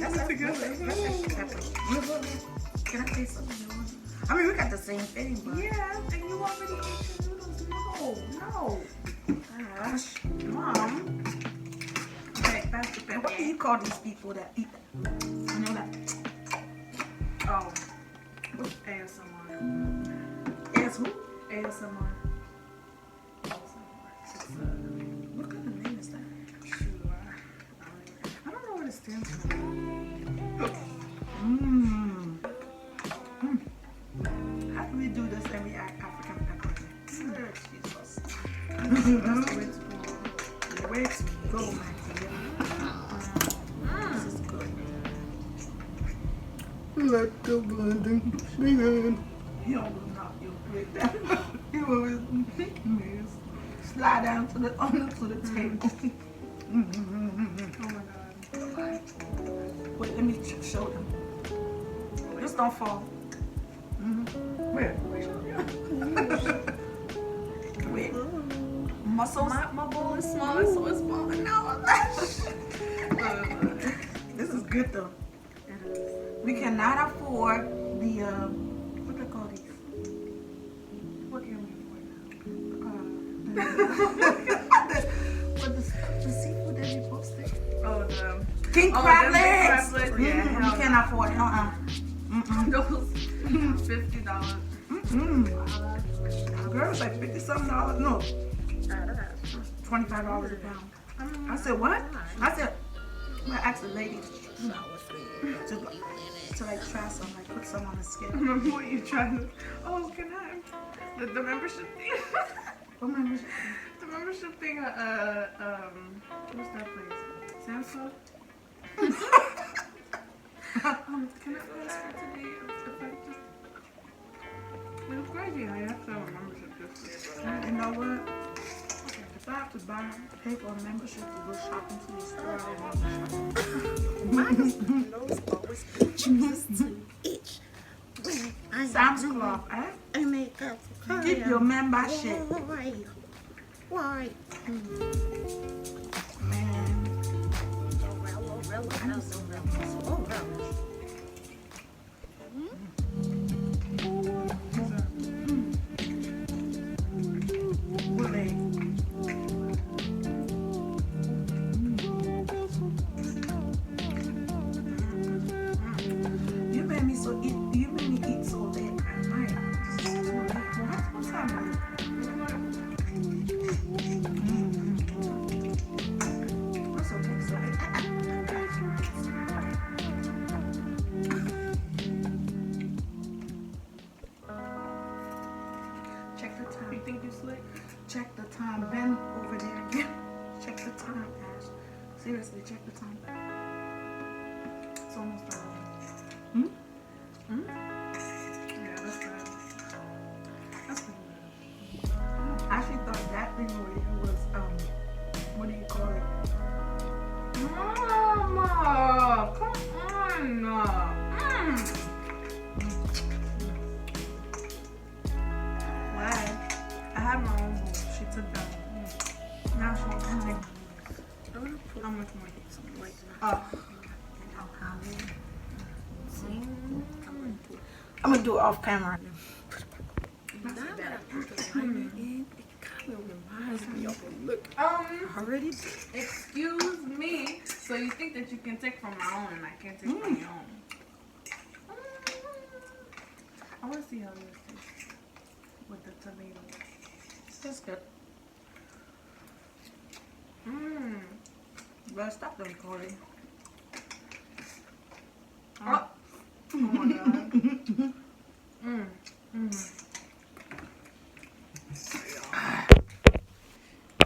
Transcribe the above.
That's actually pepper. Can I taste something? I mean, we got the same thing, but yeah, and you already ate your noodles. No. gosh, Mom. Okay, pass the pepper. what do you call these people that eat that? You know that? Oh, ASMR. Yes, who? ASMR. What kind of name is that? I don't know what it stands for. How do we do this every African pepper? Jesus. That's the way to go. The way to go, my dear. This is good. Let the blending begin. He always knock you right down. He always slide down to the table. Oh my God. Wait, let me show them. Just don't fall. Where? Wait. Muscles. My bowl is small, so it's falling out. This is good though. We cannot afford the what do they call these? What can we afford The seafood that we posted. now? Oh, the King crab them big legs. crab legs? Yeah, You hell can't afford it. those $50. Girl, it's like $50-something. No, $25 a pound. I said what? I said I asked the lady to like try some, like put some on the scale. Remember what you tried to... Oh, can I... The membership thing? What membership? The membership thing, what's that place? Samsung? Can I ask for today? It was crazy. I have to have a membership just for this. You know what? If I have to pay for a membership to go shopping to the store, Why does my nose always chooses to itch when Sam's Club, eh? I make up? Keep your membership. Why? Man. What leg? You made me eat so late at night. This is too late. What's happening? That's okay. Check the time. You think you slick? Check the time. Ben over there again. Check the time, Ash. Seriously, check the time. It's almost 11. Yeah, that's bad. That's pretty I actually thought that thing over there was what do you call it? bad. Mama! Come on! Why? I had my own bowl. She took that one. Now she wants to take how much more? Something like that. I'm gonna do it off camera. Now that I put the lemon in, it kind of reminds me of a look already. Excuse me. So you think that you can take from my own and I can't take from your own? I want to see how this tastes with the tomato. That's good. Mmm. Well, stop them, Corey.